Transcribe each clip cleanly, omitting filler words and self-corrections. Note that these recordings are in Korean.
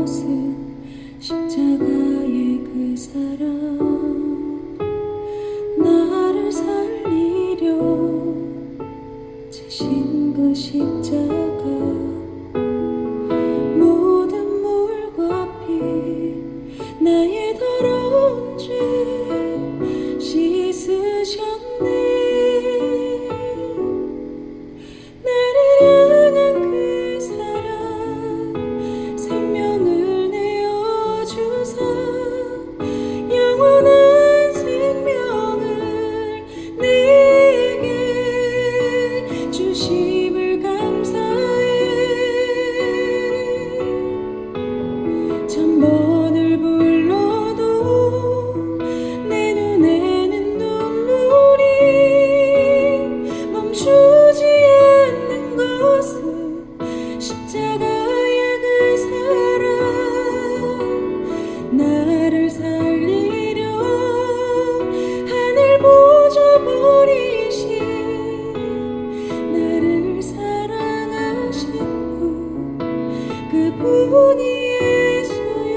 곳은 십자가의 그 사랑, 나를 살리려 지신 그 십자가, 모든 물과 피 나의 더러운 죄 씻으셨네. 나를 향한 그 사랑, 생명을 내어주사 영원한 생명을 내게 주심을 감사해. 천 번을 불러도 내 눈에는 눈물이 멈추지 않는 것은 십자가의 그 사랑, 나를 살리려 하늘 보좌 버리신 나를 사랑하신 분, 그분이 예수요.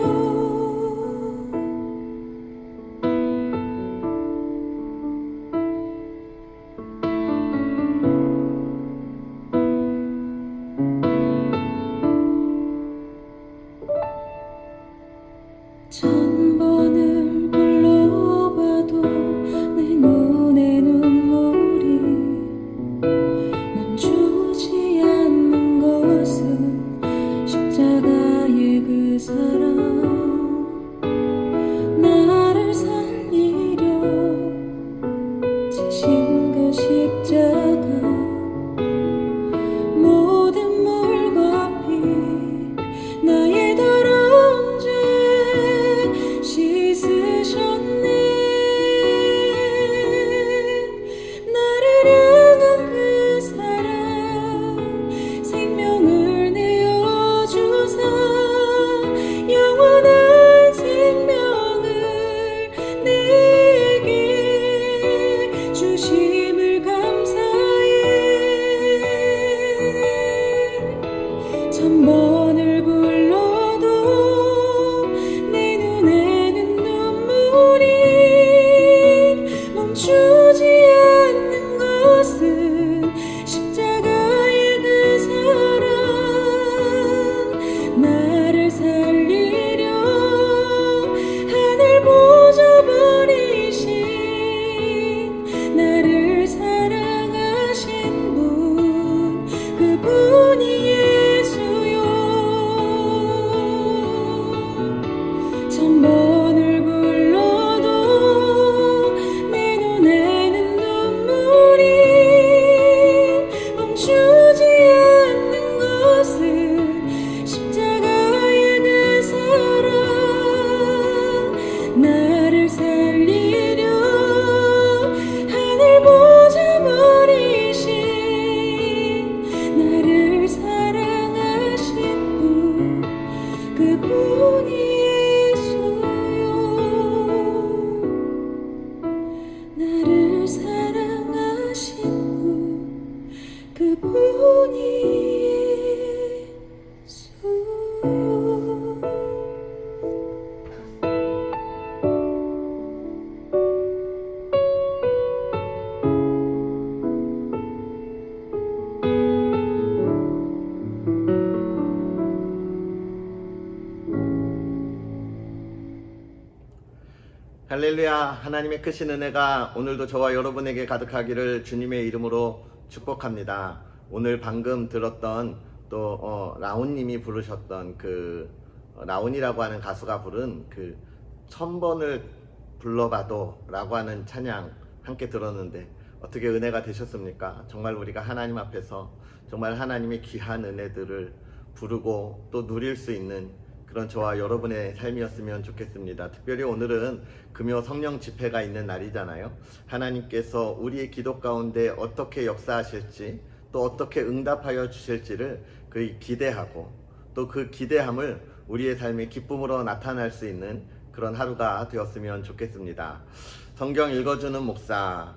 천 번을 불러봐도 내 눈에 눈물이 멈추지 않는 것은 십자가의 그 사랑, 나를 살리려 지신 그 십자가, 모든 물과 피 나의 더러운 죄 씻으셨네. 나를 향한 그 사랑, 생명을 내어주사 영원한 생명을 내게 주심을 감사해. 천 번을 불러도 내 눈에는 눈물이 멈추지 않는 것은 십자가의 그 사랑, 나를 살리려 하늘 보좌 버리신 나를 사랑하신 분, 그분이 예수요. 천 번을 불러도 내 눈에는 눈물이 멈추지 않는 것은 십자가의 그 사랑, 나를 살리려 하늘 보좌 버리신 나를 사랑하신 분, 그분이 예수요. 나를 사랑하신 분, 그분이 예수요. 할렐루야. 하나님의 크신 은혜가 오늘도 저와 여러분에게 가득하기를 주님의 이름으로 축복합니다. 오늘 방금 들었던 또 라온님이 부르셨던 그 라온이라고 하는 가수가 부른 그 1000번을 불러봐도 라고 하는 찬양 함께 들었는데 어떻게 은혜가 되셨습니까? 정말 우리가 하나님 앞에서 정말 하나님의 귀한 은혜들을 부르고 또 누릴 수 있는 그런 저와 여러분의 삶이었으면 좋겠습니다. 특별히 오늘은 금요 성령 집회가 있는 날이잖아요. 하나님께서 우리의 기도 가운데 어떻게 역사하실지 또 어떻게 응답하여 주실지를 기대하고 또 그 기대함을 우리의 삶의 기쁨으로 나타날 수 있는 그런 하루가 되었으면 좋겠습니다. 성경 읽어주는 목사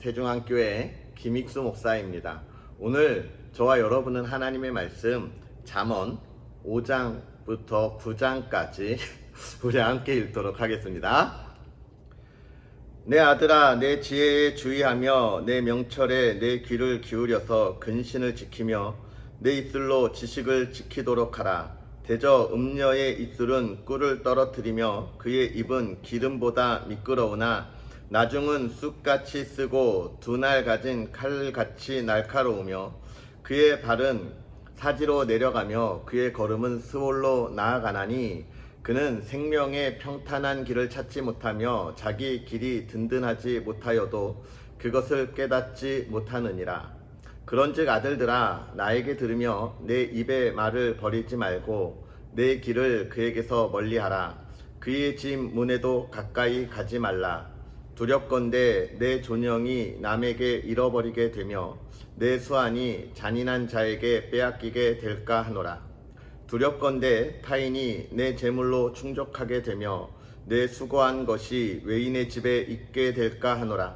세중앙교회 김익수 목사입니다. 오늘 저와 여러분은 하나님의 말씀 잠언 5장 8장부터 9장까지 우리 함께 읽도록 하겠습니다. 내 아들아, 내 지혜에 주의하며 내 명철에 내 귀를 기울여서 근신을 지키며 내 입술로 지식을 지키도록 하라. 대저 음녀의 입술은 꿀을 떨어뜨리며 그의 입은 기름보다 미끄러우나 나중은 쑥같이 쓰고 두 날 가진 칼같이 날카로우며 그의 발은 사지로 내려가며 그의 걸음은 스올로 나아가나니 그는 생명의 평탄한 길을 찾지 못하며 자기 길이 든든하지 못하여도 그것을 깨닫지 못하느니라. 그런즉 아들들아, 나에게 들으며 내 입의 말을 버리지 말고 내 길을 그에게서 멀리하라. 그의 집 문에도 가까이 가지 말라. 두렵건대 내 존영이 남에게 잃어버리게 되며 내 수완이 잔인한 자에게 빼앗기게 될까 하노라. 두렵건대 타인이 내 재물로 충족하게 되며 내 수고한 것이 외인의 집에 있게 될까 하노라.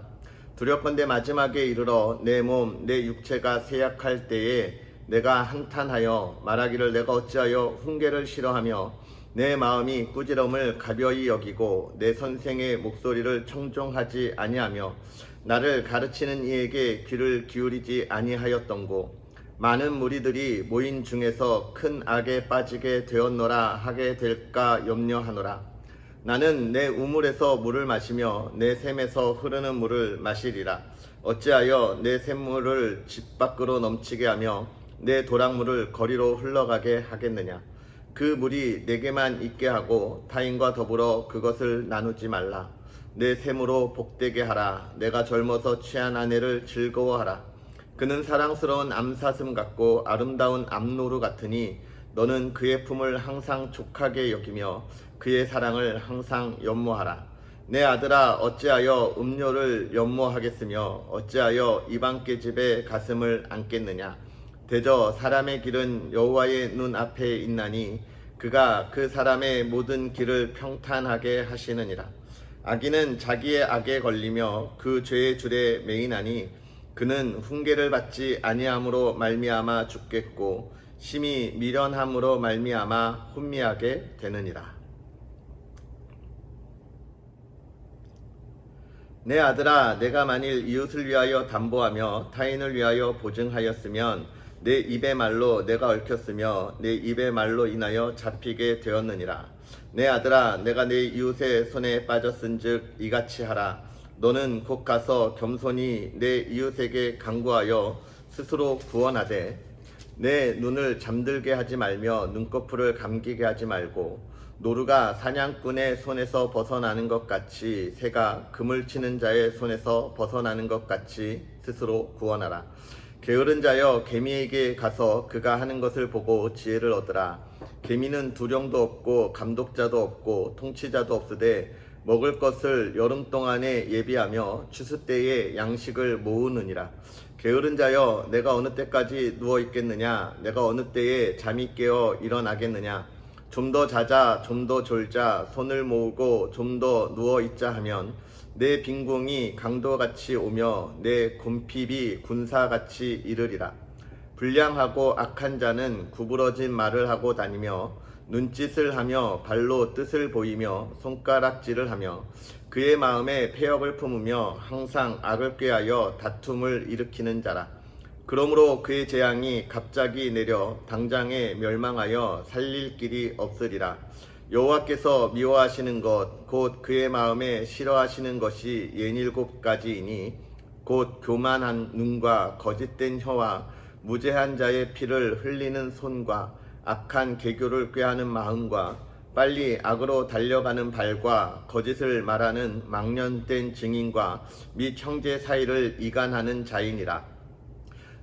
두렵건대 마지막에 이르러 내 몸, 내 육체가 쇠약할 때에 내가 한탄하여 말하기를 내가 어찌하여 훈계를 싫어하며 내 마음이 꾸지럼을 가벼이 여기고 내 선생의 목소리를 청종하지 아니하며 나를 가르치는 이에게 귀를 기울이지 아니하였던고. 많은 무리들이 모인 중에서 큰 악에 빠지게 되었노라 하게 될까 염려하노라. 나는 내 우물에서 물을 마시며 내 샘에서 흐르는 물을 마시리라. 어찌하여 내 샘물을 집 밖으로 넘치게 하며 내 도랑물을 거리로 흘러가게 하겠느냐. 그 물이 내게만 있게 하고 타인과 더불어 그것을 나누지 말라. 내 샘으로 복되게 하라. 내가 젊어서 취한 아내를 즐거워하라. 그는 사랑스러운 암사슴 같고 아름다운 암노루 같으니 너는 그의 품을 항상 족하게 여기며 그의 사랑을 항상 연모하라. 내 아들아, 어찌하여 음료를 연모하겠으며 어찌하여 이방 계집의 가슴을 안겠느냐. 대저 사람의 길은 여호와의 눈 앞에 있나니 그가 그 사람의 모든 길을 평탄하게 하시느니라. 악인은 자기의 악에 걸리며 그 죄의 줄에 매이나니 그는 훈계를 받지 아니함으로 말미암아 죽겠고 심히 미련함으로 말미암아 혼미하게 되느니라. 내 아들아, 내가 만일 이웃을 위하여 담보하며 타인을 위하여 보증하였으면 내 입의 말로 내가 얽혔으며 내 입의 말로 인하여 잡히게 되었느니라. 내 아들아, 내가 내 이웃의 손에 빠졌은즉 이같이 하라. 너는 곧 가서 겸손히 내 이웃에게 간구하여 스스로 구원하되 내 눈을 잠들게 하지 말며 눈꺼풀을 감기게 하지 말고 노루가 사냥꾼의 손에서 벗어나는 것 같이 새가 그물 치는 자의 손에서 벗어나는 것 같이 스스로 구원하라. 게으른 자여, 개미에게 가서 그가 하는 것을 보고 지혜를 얻으라. 개미는 두령도 없고 감독자도 없고 통치자도 없으되 먹을 것을 여름 동안에 예비하며 추수 때에 양식을 모으느니라. 게으른 자여, 내가 어느 때까지 누워 있겠느냐? 내가 어느 때에 잠이 깨어 일어나겠느냐? 좀 더 자자, 좀 더 졸자, 손을 모으고 좀 더 누워 있자 하면 내 빈궁이 강도같이 오며 내 곰핍이 군사같이 이르리라. 불량하고 악한 자는 구부러진 말을 하고 다니며 눈짓을 하며 발로 뜻을 보이며 손가락질을 하며 그의 마음에 패역을 품으며 항상 악을 꾀하여 다툼을 일으키는 자라. 그러므로 그의 재앙이 갑자기 내려 당장에 멸망하여 살릴 길이 없으리라. 여호와께서 미워하시는 것 곧 그의 마음에 싫어하시는 것이 67가지이니 곧 교만한 눈과 거짓된 혀와 무죄한 자의 피를 흘리는 손과 악한 계교를 꾀하는 마음과 빨리 악으로 달려가는 발과 거짓을 말하는 망령된 증인과 및 형제 사이를 이간하는 자이니라.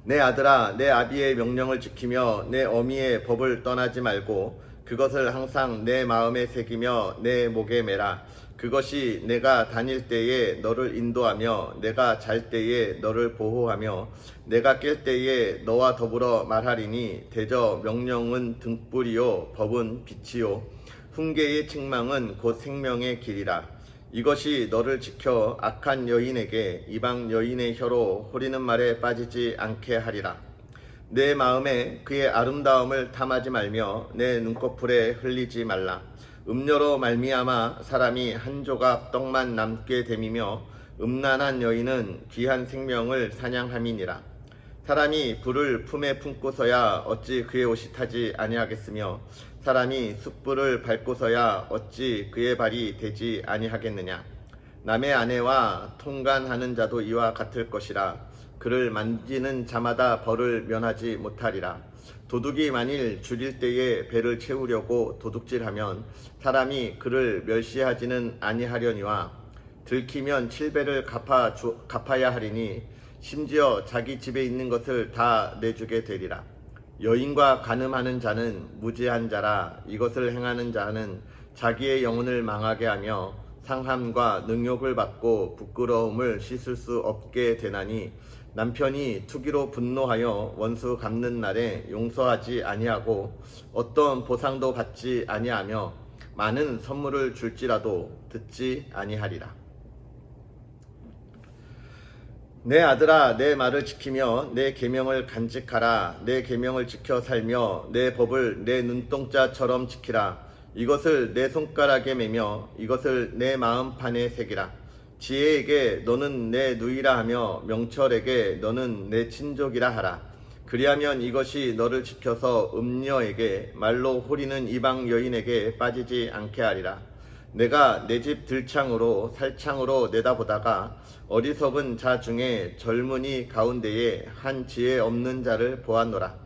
내 아들아, 내 아비의 명령을 지키며 내 어미의 법을 떠나지 말고 그것을 항상 내 마음에 새기며 내 목에 매라. 그것이 내가 다닐 때에 너를 인도하며 내가 잘 때에 너를 보호하며 내가 깰 때에 너와 더불어 말하리니 대저 명령은 등불이요 법은 빛이요 훈계의 책망은 곧 생명의 길이라. 이것이 너를 지켜 악한 여인에게 이방 여인의 혀로 호리는 말에 빠지지 않게 하리라. 내 마음에 그의 아름다움을 탐하지 말며 내 눈꺼풀에 흘리지 말라. 음료로 말미암아 사람이 한 조각 떡만 남게 됨이며 음란한 여인은 귀한 생명을 사냥함이니라. 사람이 불을 품에 품고서야 어찌 그의 옷이 타지 아니하겠으며 사람이 숯불을 밟고서야 어찌 그의 발이 되지 아니하겠느냐. 남의 아내와 통간하는 자도 이와 같을 것이라. 그를 만지는 자마다 벌을 면하지 못하리라. 도둑이 만일 줄일 때에 배를 채우려고 도둑질하면 사람이 그를 멸시하지는 아니하려니와 들키면 7배를 갚아야 하리니 심지어 자기 집에 있는 것을 다 내주게 되리라. 여인과 간음하는 자는 무지한 자라. 이것을 행하는 자는 자기의 영혼을 망하게 하며 상함과 능욕을 받고 부끄러움을 씻을 수 없게 되나니 남편이 투기로 분노하여 원수 갚는 날에 용서하지 아니하고 어떤 보상도 받지 아니하며 많은 선물을 줄지라도 듣지 아니하리라. 내 아들아, 내 말을 지키며 내 계명을 간직하라. 내 계명을 지켜 살며 내 법을 내 눈동자처럼 지키라. 이것을 내 손가락에 매며 이것을 내 마음판에 새기라. 지혜에게 너는 내 누이라 하며 명철에게 너는 내 친족이라 하라. 그리하면 이것이 너를 지켜서 음녀에게 말로 호리는 이방 여인에게 빠지지 않게 하리라. 내가 내 집 들창으로 살창으로 내다보다가 어리석은 자 중에 젊은이 가운데에 한 지혜 없는 자를 보았노라.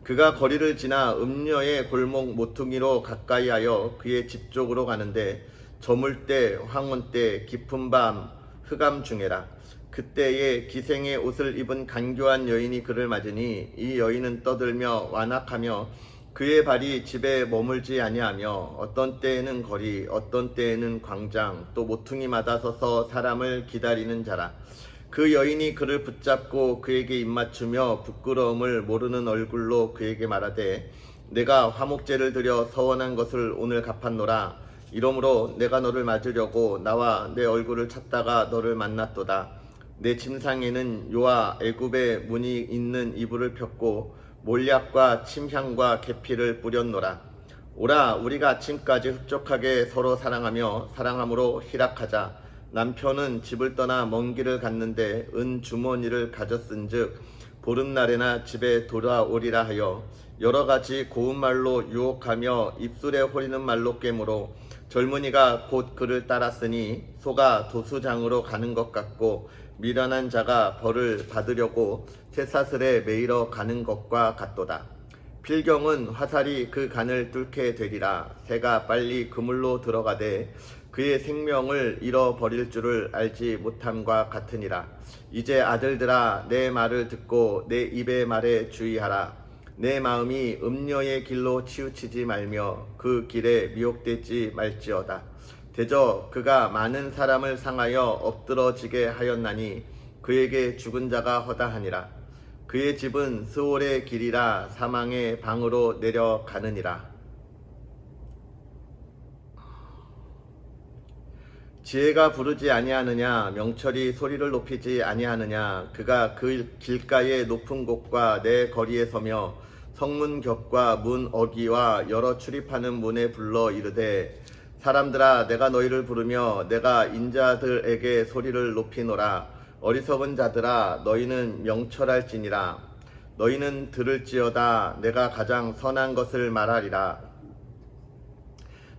그가 거리를 지나 음녀의 골목 모퉁이로 가까이하여 그의 집 쪽으로 가는데 저물 때 황혼 때 깊은 밤 흑암 중에라. 그때에 기생의 옷을 입은 간교한 여인이 그를 맞으니 이 여인은 떠들며 완악하며 그의 발이 집에 머물지 아니하며 어떤 때에는 거리 어떤 때에는 광장 또 모퉁이마다 서서 사람을 기다리는 자라. 그 여인이 그를 붙잡고 그에게 입맞추며 부끄러움을 모르는 얼굴로 그에게 말하되 내가 화목제를 드려 서원한 것을 오늘 갚았노라. 이러므로 내가 너를 맞으려고 나와 내 얼굴을 찾다가 너를 만났도다. 내 침상에는 요와 애굽의 문이 있는 이불을 폈고 몰약과 침향과 계피를 뿌렸노라. 오라 우리가 아침까지 흡족하게 서로 사랑하며 사랑함으로 희락하자. 남편은 집을 떠나 먼 길을 갔는데 은 주머니를 가졌은즉 보름날에나 집에 돌아오리라 하여 여러 가지 고운 말로 유혹하며 입술에 호리는 말로 꿰므로 젊은이가 곧 그를 따랐으니 소가 도수장으로 가는 것 같고 미련한 자가 벌을 받으려고 쇠사슬에 매이러 가는 것과 같도다. 필경은 화살이 그 간을 뚫게 되리라. 새가 빨리 그물로 들어가되 그의 생명을 잃어버릴 줄을 알지 못함과 같으니라. 이제 아들들아 내 말을 듣고 내 입의 말에 주의하라. 내 마음이 음녀의 길로 치우치지 말며 그 길에 미혹되지 말지어다. 대저 그가 많은 사람을 상하여 엎드러지게 하였나니 그에게 죽은 자가 허다하니라. 그의 집은 스올의 길이라 사망의 방으로 내려가느니라. 지혜가 부르지 아니하느냐 명철이 소리를 높이지 아니하느냐. 그가 그 길가의 높은 곳과 내 거리에 서며 성문 겹과 문 어귀와 여러 출입하는 문에 불러 이르되 사람들아 내가 너희를 부르며 내가 인자들에게 소리를 높이노라. 어리석은 자들아 너희는 명철할지니라. 너희는 들을지어다. 내가 가장 선한 것을 말하리라.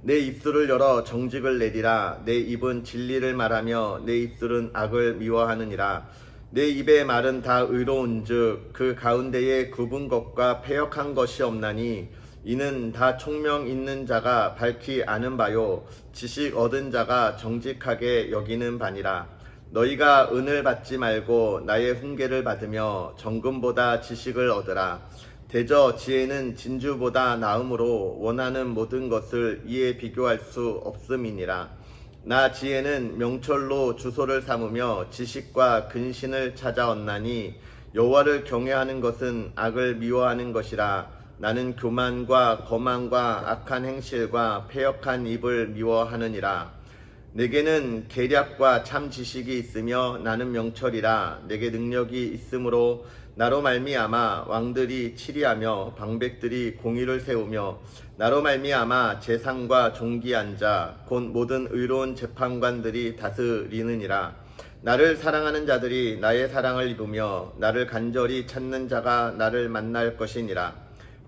내 입술을 열어 정직을 내리라. 내 입은 진리를 말하며 내 입술은 악을 미워하느니라. 내 입의 말은 다 의로운즉 그 가운데에 굽은 것과 패역한 것이 없나니 이는 다 총명 있는 자가 밝히 아는 바요 지식 얻은 자가 정직하게 여기는 바니라. 너희가 은을 받지 말고 나의 훈계를 받으며 정금보다 지식을 얻으라. 대저 지혜는 진주보다 나음으로 원하는 모든 것을 이에 비교할 수 없음이니라. 나 지혜는 명철로 주소를 삼으며 지식과 근신을 찾아왔나니 여호와를 경외하는 것은 악을 미워하는 것이라. 나는 교만과 거만과 악한 행실과 패역한 입을 미워하느니라. 내게는 계략과 참 지식이 있으며 나는 명철이라. 내게 능력이 있으므로 나로 말미암아 왕들이 치리하며 방백들이 공의를 세우며 나로 말미암아 재상과 종기한 자 곧 모든 의로운 재판관들이 다스리느니라. 나를 사랑하는 자들이 나의 사랑을 입으며 나를 간절히 찾는 자가 나를 만날 것이니라.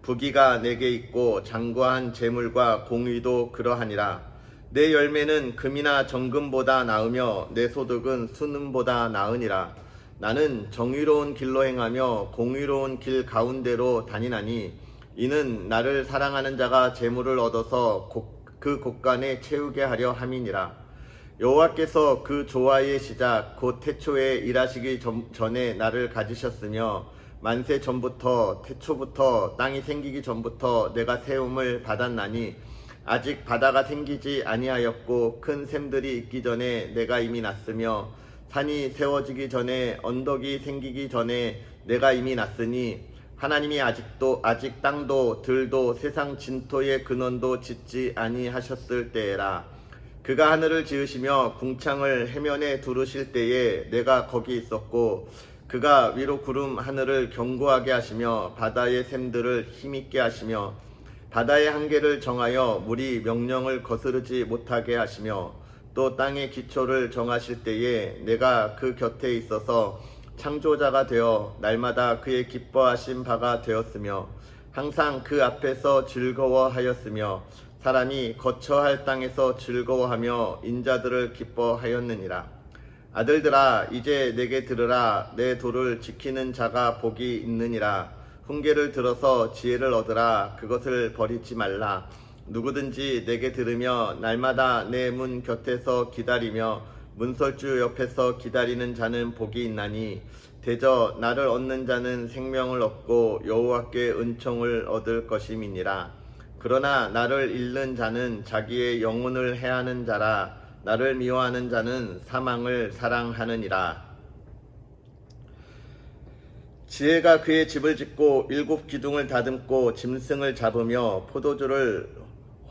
부귀가 내게 있고 장구한 재물과 공의도 그러하니라. 내 열매는 금이나 정금보다 나으며 내 소득은 순금보다 나으니라. 나는 정의로운 길로 행하며 공의로운 길 가운데로 다니나니 이는 나를 사랑하는 자가 재물을 얻어서 그 곳간에 채우게 하려 함이니라. 여호와께서 그 조화의 시작 곧 태초에 일하시기 전에 나를 가지셨으며 만세 전부터 태초부터 땅이 생기기 전부터 내가 세움을 받았나니 아직 바다가 생기지 아니하였고 큰 샘들이 있기 전에 내가 이미 났으며 산이 세워지기 전에 언덕이 생기기 전에 내가 이미 났으니 하나님이 아직 땅도 들도 세상 진토의 근원도 짓지 아니하셨을 때에라. 그가 하늘을 지으시며 궁창을 해면에 두르실 때에 내가 거기 있었고 그가 위로 구름 하늘을 견고하게 하시며 바다의 샘들을 힘있게 하시며 바다의 한계를 정하여 물이 명령을 거스르지 못하게 하시며 또 땅의 기초를 정하실 때에 내가 그 곁에 있어서 창조자가 되어 날마다 그의 기뻐하신 바가 되었으며 항상 그 앞에서 즐거워하였으며 사람이 거처할 땅에서 즐거워하며 인자들을 기뻐하였느니라. 아들들아 이제 내게 들으라. 내 도를 지키는 자가 복이 있느니라. 훈계를 들어서 지혜를 얻으라. 그것을 버리지 말라. 누구든지 내게 들으며 날마다 내 문 곁에서 기다리며 문설주 옆에서 기다리는 자는 복이 있나니 대저 나를 얻는 자는 생명을 얻고 여호와께 은총을 얻을 것임이니라. 그러나 나를 잃는 자는 자기의 영혼을 해하는 자라. 나를 미워하는 자는 사망을 사랑하느니라. 지혜가 그의 집을 짓고 7 기둥을 다듬고 짐승을 잡으며 포도주를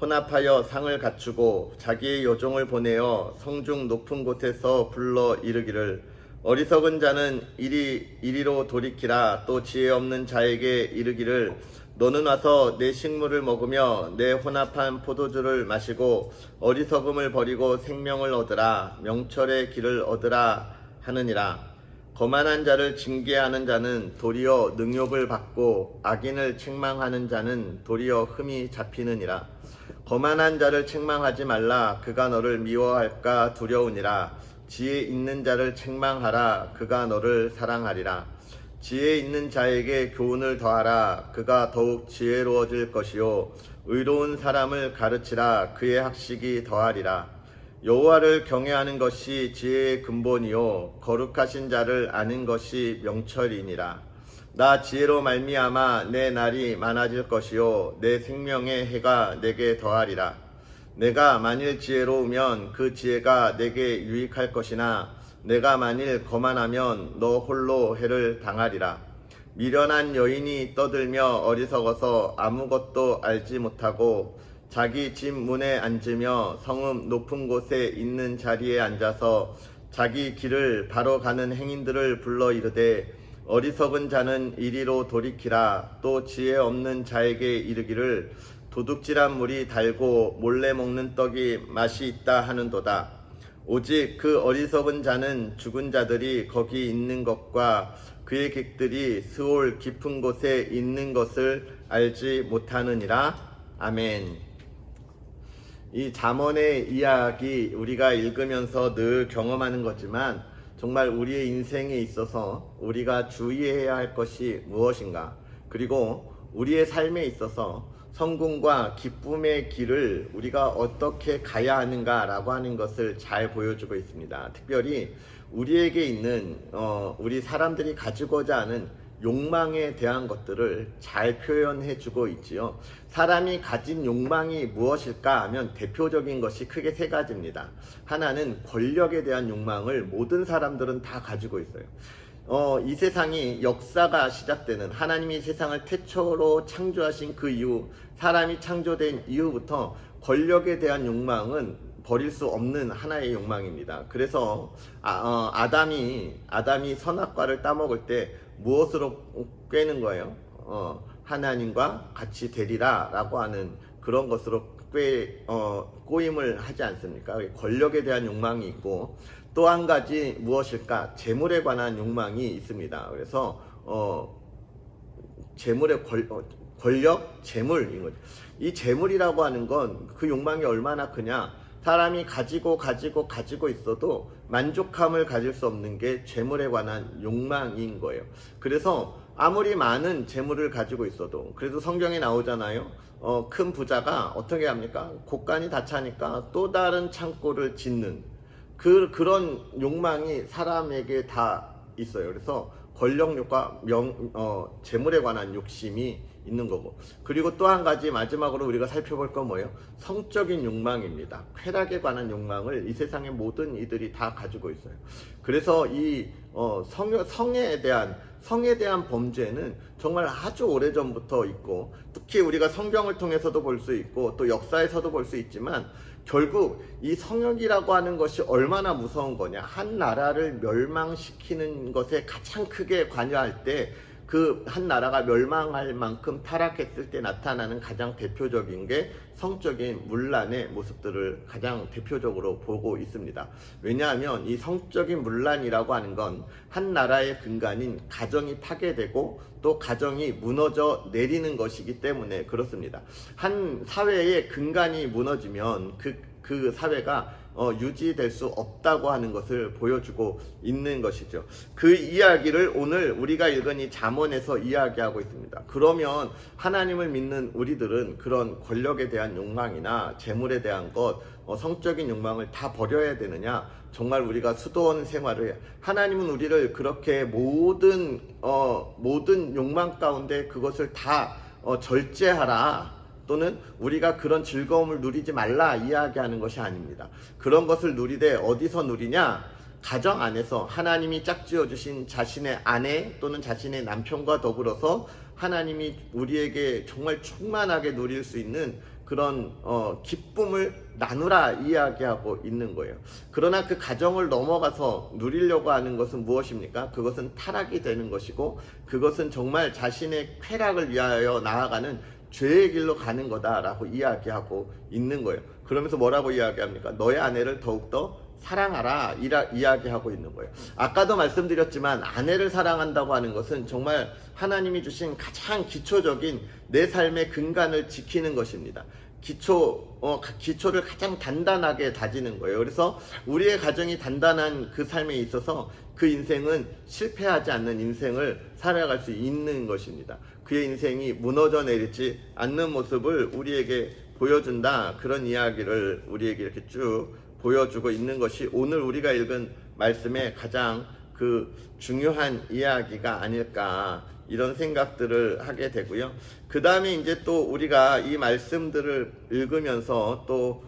혼합하여 상을 갖추고 자기의 여종을 보내어 성중 높은 곳에서 불러 이르기를 어리석은 자는 이리로 돌이키라. 또 지혜 없는 자에게 이르기를 너는 와서 내 식물을 먹으며 내 혼합한 포도주를 마시고 어리석음을 버리고 생명을 얻으라. 명철의 길을 얻으라 하느니라. 거만한 자를 징계하는 자는 도리어 능욕을 받고 악인을 책망하는 자는 도리어 흠이 잡히느니라. 거만한 자를 책망하지 말라. 그가 너를 미워할까 두려우니라. 지혜 있는 자를 책망하라. 그가 너를 사랑하리라. 지혜 있는 자에게 교훈을 더하라. 그가 더욱 지혜로워질 것이요 의로운 사람을 가르치라. 그의 학식이 더하리라. 여호와를 경외하는 것이 지혜의 근본이요 거룩하신 자를 아는 것이 명철이니라. 나 지혜로 말미암아 내 날이 많아질 것이요 내 생명의 해가 내게 더하리라. 내가 만일 지혜로우면 그 지혜가 내게 유익할 것이나 내가 만일 거만하면 너 홀로 해를 당하리라. 미련한 여인이 떠들며 어리석어서 아무것도 알지 못하고 자기 집 문에 앉으며 성읍 높은 곳에 있는 자리에 앉아서 자기 길을 바로 가는 행인들을 불러 이르되 어리석은 자는 이리로 돌이키라. 또 지혜 없는 자에게 이르기를 도둑질한 물이 달고 몰래 먹는 떡이 맛이 있다 하는도다. 오직 그 어리석은 자는 죽은 자들이 거기 있는 것과 그의 객들이 스올 깊은 곳에 있는 것을 알지 못하느니라. 아멘. 이 잠언의 이야기 우리가 읽으면서 늘 경험하는 거지만 정말 우리의 인생에 있어서 우리가 주의해야 할 것이 무엇인가, 그리고 우리의 삶에 있어서 성공과 기쁨의 길을 우리가 어떻게 가야 하는가라고 하는 것을 잘 보여주고 있습니다. 특별히 우리에게 있는 우리 사람들이 가지고자 하는 욕망에 대한 것들을 잘 표현해주고 있지요. 사람이 가진 욕망이 무엇일까 하면 대표적인 것이 크게 3가지입니다. 하나는 권력에 대한 욕망을 모든 사람들은 다 가지고 있어요. 이 세상이 역사가 시작되는, 하나님이 세상을 태초로 창조하신 그 이후, 사람이 창조된 이후부터 권력에 대한 욕망은 버릴 수 없는 하나의 욕망입니다. 그래서 아담이 선악과를 따먹을 때 무엇으로 꿰는 거예요? 하나님과 같이 되리라 라고 하는 그런 것으로 꼬임을 하지 않습니까? 권력에 대한 욕망이 있고, 또 한 가지 무엇일까? 재물에 관한 욕망이 있습니다. 그래서 재물의 권력, 재물인 거죠. 이 재물이라고 하는 건 그 욕망이 얼마나 크냐? 사람이 가지고 있어도 만족함을 가질 수 없는 게 재물에 관한 욕망인 거예요. 그래서 아무리 많은 재물을 가지고 있어도, 그래도 성경에 나오잖아요. 큰 부자가 어떻게 합니까? 곳간이 다 차니까 또 다른 창고를 짓는 그런 욕망이 사람에게 다 있어요. 그래서 권력욕과 재물에 관한 욕심이 있는 거고, 그리고 또 한 가지 마지막으로 우리가 살펴볼 건 뭐예요? 성적인 욕망입니다. 쾌락에 관한 욕망을 이 세상의 모든 이들이 다 가지고 있어요. 그래서 이 성에 대한 범죄는 정말 아주 오래전부터 있고, 특히 우리가 성경을 통해서도 볼 수 있고 또 역사에서도 볼 수 있지만, 결국 이 성역이라고 하는 것이 얼마나 무서운 거냐. 한 나라를 멸망시키는 것에 가장 크게 관여할 때, 그 한 나라가 멸망할 만큼 타락했을 때 나타나는 가장 대표적인 게 성적인 문란의 모습들을 가장 대표적으로 보고 있습니다. 왜냐하면 이 성적인 문란이라고 하는 건 한 나라의 근간인 가정이 파괴되고 또 가정이 무너져 내리는 것이기 때문에 그렇습니다. 한 사회의 근간이 무너지면 그 사회가 유지될 수 없다고 하는 것을 보여주고 있는 것이죠. 그 이야기를 오늘 우리가 읽은 이 잠언에서 이야기하고 있습니다. 그러면 하나님을 믿는 우리들은 그런 권력에 대한 욕망이나 재물에 대한 것, 성적인 욕망을 다 버려야 되느냐? 정말 우리가 수도원 생활을 해야, 하나님은 우리를 그렇게 모든 욕망 가운데 그것을 다 절제하라, 또는 우리가 그런 즐거움을 누리지 말라 이야기하는 것이 아닙니다. 그런 것을 누리되 어디서 누리냐? 가정 안에서 하나님이 짝지어 주신 자신의 아내 또는 자신의 남편과 더불어서 하나님이 우리에게 정말 충만하게 누릴 수 있는 그런 기쁨을 나누라 이야기하고 있는 거예요. 그러나 그 가정을 넘어가서 누리려고 하는 것은 무엇입니까? 그것은 타락이 되는 것이고, 그것은 정말 자신의 쾌락을 위하여 나아가는 죄의 길로 가는 거다라고 이야기하고 있는 거예요. 그러면서 뭐라고 이야기합니까? 너의 아내를 더욱더 사랑하라 이야기하고 있는 거예요. 아까도 말씀드렸지만 아내를 사랑한다고 하는 것은 정말 하나님이 주신 가장 기초적인 내 삶의 근간을 지키는 것입니다. 기초를 가장 단단하게 다지는 거예요. 그래서 우리의 가정이 단단한 그 삶에 있어서 그 인생은 실패하지 않는 인생을 살아갈 수 있는 것입니다. 그의 인생이 무너져 내리지 않는 모습을 우리에게 보여준다. 그런 이야기를 우리에게 이렇게 쭉 보여주고 있는 것이 오늘 우리가 읽은 말씀의 가장 그 중요한 이야기가 아닐까, 이런 생각들을 하게 되고요. 그 다음에 이제 또 우리가 이 말씀들을 읽으면서 또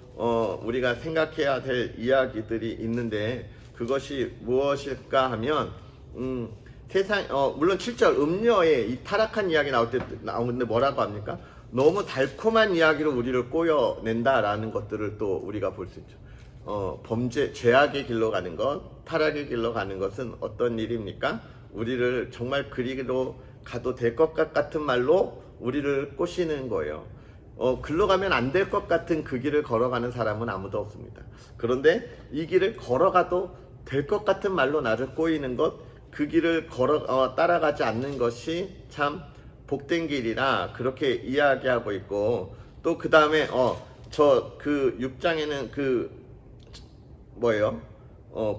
우리가 생각해야 될 이야기들이 있는데, 그것이 무엇일까 하면 물론 7절 음녀의 이 타락한 이야기 나올 때 나오는데 뭐라고 합니까? 너무 달콤한 이야기로 우리를 꼬여낸다라는 것들을 또 우리가 볼 수 있죠. 죄악의 길로 가는 것, 타락의 길로 가는 것은 어떤 일입니까? 우리를 정말 그리로 가도 될 것 같은 말로 우리를 꼬시는 거예요. 글로 가면 안 될 것 같은 그 길을 걸어가는 사람은 아무도 없습니다. 그런데 이 길을 걸어가도 될 것 같은 말로 나를 꼬이는 것, 그 길을 따라가지 않는 것이 참 복된 길이라 그렇게 이야기하고 있고, 또 그 다음에 그 6장에는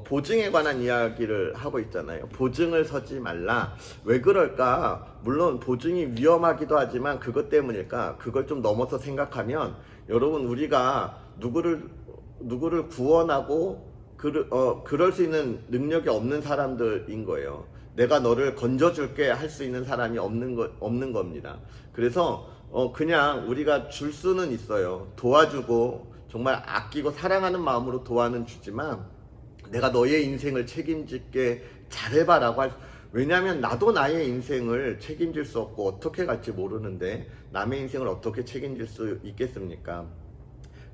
보증에 관한 이야기를 하고 있잖아요. 보증을 서지 말라. 왜 그럴까? 물론 보증이 위험하기도 하지만 그것 때문일까? 그걸 좀 넘어서 생각하면, 여러분, 우리가 누구를 구원하고 그럴 수 있는 능력이 없는 사람들인 거예요. 내가 너를 건져줄게 할 수 있는 사람이 없는 겁니다. 그래서 그냥 우리가 줄 수는 있어요. 도와주고 정말 아끼고 사랑하는 마음으로 도와는 주지만, 내가 너의 인생을 책임질게 잘해봐라고 왜냐하면 나도 나의 인생을 책임질 수 없고 어떻게 갈지 모르는데 남의 인생을 어떻게 책임질 수 있겠습니까?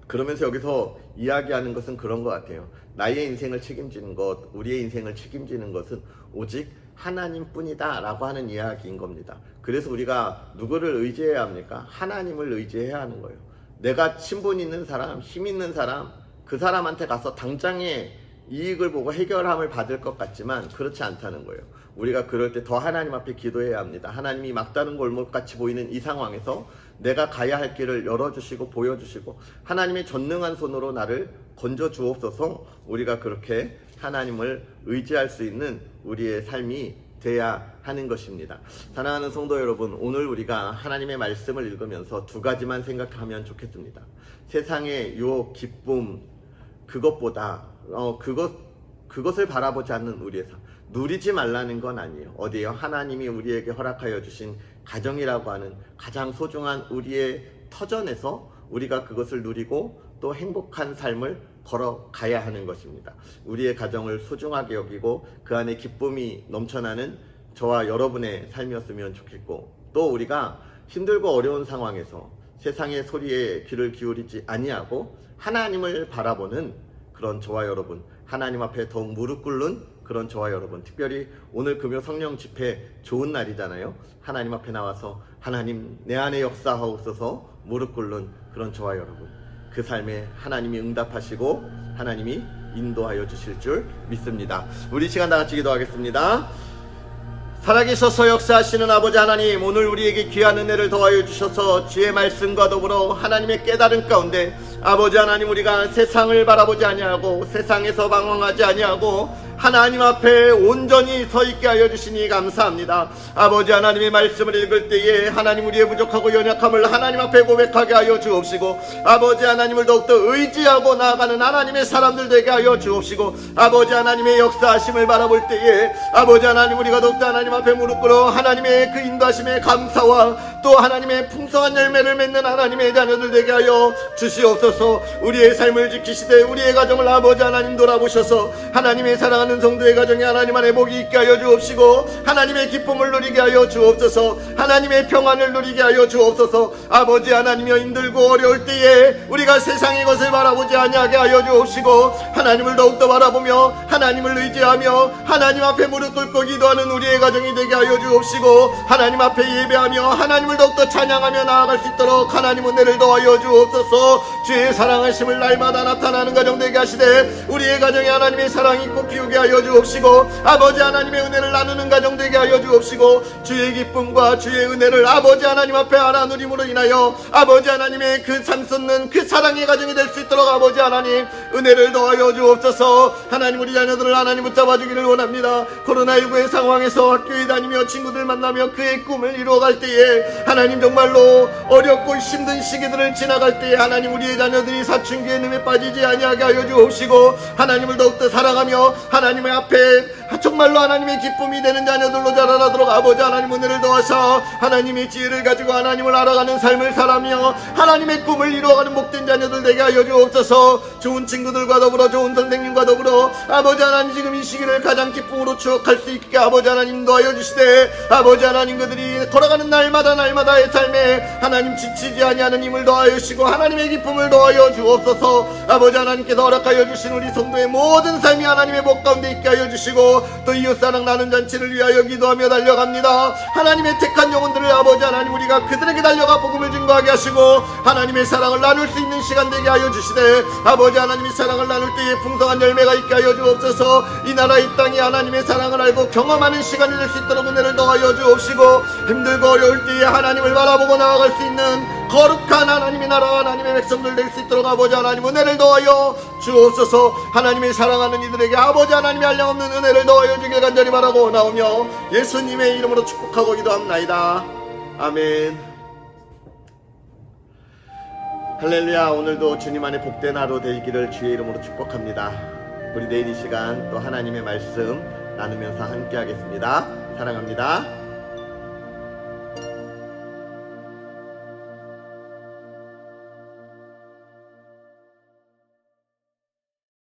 그러면서 여기서 이야기하는 것은 그런 것 같아요. 나의 인생을 책임지는 것, 우리의 인생을 책임지는 것은 오직 하나님뿐이다 라고 하는 이야기인 겁니다. 그래서 우리가 누구를 의지해야 합니까? 하나님을 의지해야 하는 거예요. 내가 친분 있는 사람, 힘 있는 사람, 그 사람한테 가서 당장에 이익을 보고 해결함을 받을 것 같지만 그렇지 않다는 거예요. 우리가 그럴 때 더 하나님 앞에 기도해야 합니다. 하나님이 막다른 골목같이 보이는 이 상황에서 내가 가야 할 길을 열어주시고 보여주시고 하나님의 전능한 손으로 나를 건져 주옵소서. 우리가 그렇게 하나님을 의지할 수 있는 우리의 삶이 돼야 하는 것입니다. 사랑하는 성도 여러분, 오늘 우리가 하나님의 말씀을 읽으면서 두 가지만 생각하면 좋겠습니다. 세상의 유혹, 기쁨, 그것보다 그것을 바라보지 않는 우리의 삶, 누리지 말라는 건 아니에요. 어디에요? 하나님이 우리에게 허락하여 주신 가정이라고 하는 가장 소중한 우리의 터전에서 우리가 그것을 누리고 또 행복한 삶을 걸어가야 하는 것입니다. 우리의 가정을 소중하게 여기고 그 안에 기쁨이 넘쳐나는 저와 여러분의 삶이었으면 좋겠고, 또 우리가 힘들고 어려운 상황에서 세상의 소리에 귀를 기울이지 아니하고 하나님을 바라보는 그런 저와 여러분, 하나님 앞에 더욱 무릎 꿇는 그런 저와 여러분, 특별히 오늘 금요 성령 집회 좋은 날이잖아요. 하나님 앞에 나와서 하나님 내 안에 역사하옵소서 무릎 꿇는 그런 저와 여러분, 그 삶에 하나님이 응답하시고 하나님이 인도하여 주실 줄 믿습니다. 우리 시간 다 같이 기도하겠습니다. 살아계셔서 역사하시는 아버지 하나님, 오늘 우리에게 귀한 은혜를 더하여 주셔서 주의 말씀과 더불어 하나님의 깨달음 가운데 아버지 하나님, 우리가 세상을 바라보지 아니하고 세상에서 방황하지 아니하고 하나님 앞에 온전히 서 있게 하여 주시니 감사합니다. 아버지 하나님의 말씀을 읽을 때에 하나님 우리의 부족하고 연약함을 하나님 앞에 고백하게 하여 주옵시고, 아버지 하나님을 더욱더 의지하고 나아가는 하나님의 사람들 되게 하여 주옵시고, 아버지 하나님의 역사하심을 바라볼 때에 아버지 하나님 우리가 더욱더 하나님 앞에 무릎 꿇어 하나님의 그 인도하심에 감사와 또 하나님의 풍성한 열매를 맺는 하나님의 자녀들 되게 하여 주시옵소서. 우리의 삶을 지키시되 우리의 가정을 아버지 하나님 돌아보셔서 하나님의 사랑하는 성도의 가정에 하나님 안에 복이 있게 하여 주옵시고 하나님의 기쁨을 누리게 하여 주옵소서. 하나님의 평안을 누리게 하여 주옵소서. 아버지 하나님여, 힘들고 어려울 때에 우리가 세상의 것을 바라보지 아니하게 하여 주옵시고 하나님을 더욱더 바라보며 하나님을 의지하며 하나님 앞에 무릎 꿇고 기도하는 우리의 가정이 되게 하여 주옵시고 하나님 앞에 예배하며 하나님을 더욱더 찬양하며 나아갈 수 있도록 하나님 은혜를 더하여 주옵소서. 주의 사랑하심을 날마다 나타나는 가정 되게 하시되 우리의 가정에 하나님의 사랑이 꽃피우게 하여 주옵시고 아버지 하나님의 은혜를 나누는 가정 되게 하여 주옵시고 주의 기쁨과 주의 은혜를 아버지 하나님 앞에 알아 누림으로 인하여 아버지 하나님의 그 참솟는 그 사랑의 가정이 될 수 있도록 아버지 하나님 은혜를 더하여 주옵소서. 하나님 우리 자녀들을 하나님 붙잡아 주기를 원합니다. 코로나19의 상황에서 학교에 다니며 친구들 만나며 그의 꿈을 이루어갈 때에 하나님 정말로 어렵고 힘든 시기들을 지나갈 때에 하나님 우리의 자녀들이 사춘기의 늠에 빠지지 아니하게 하여 주옵시고 하나님을 더욱더 사랑하며 하나님의 앞에 정말로 하나님의 기쁨이 되는 자녀들로 자라나도록 아버지 하나님 은혜를 더하사 하나님의 지혜를 가지고 하나님을 알아가는 삶을 살아며 하나님의 꿈을 이루어가는 복된 자녀들 되게 하여 주옵소서. 좋은 친구들과 더불어 좋은 선생님과 더불어 아버지 하나님 지금 이 시기를 가장 기쁨으로 추억할 수 있게 아버지 하나님 인도하여 주시되 아버지 하나님 그들이 걸어가는 날마다의 삶에 하나님 지치지 아니하는 힘을 더하여 주시고 하나님의 기쁨을 더하여 주옵소서. 아버지 하나님께서 허락하여 주신 우리 성도의 모든 삶이 하나님의 복 가운데 있게 하여 주시고 또 이웃사랑 나눔 잔치를 위하여 기도하며 달려갑니다. 하나님의 택한 영혼들을 아버지 하나님 우리가 그들에게 달려가 복음을 증거하게 하시고 하나님의 사랑을 나눌 수 있는 시간 되게 하여 주시되 아버지 하나님의 사랑을 나눌 때에 풍성한 열매가 있게 하여 주옵소서. 이 나라 이 땅이 하나님의 사랑을 알고 경험하는 시간이 될 수 있도록 은혜를 더하여 주옵시고 힘들고 어려울 때에 하나님을 바라보고 나아갈 수 있는 거룩한 하나님의 나라 하나님의 백성들 될 수 있도록 아버지 하나님 은혜를 더하여 주옵소서. 하나님의 사랑하는 이들에게 아버지 하나님의 한량없는 은혜를 더하여 주길 간절히 바라고 나오며 예수님의 이름으로 축복하고 기도합나이다. 아멘. 할렐루야. 오늘도 주님 안에 복된 하루 되기를 주의 이름으로 축복합니다. 우리 내일 이 시간 또 하나님의 말씀 나누면서 함께 하겠습니다. 사랑합니다.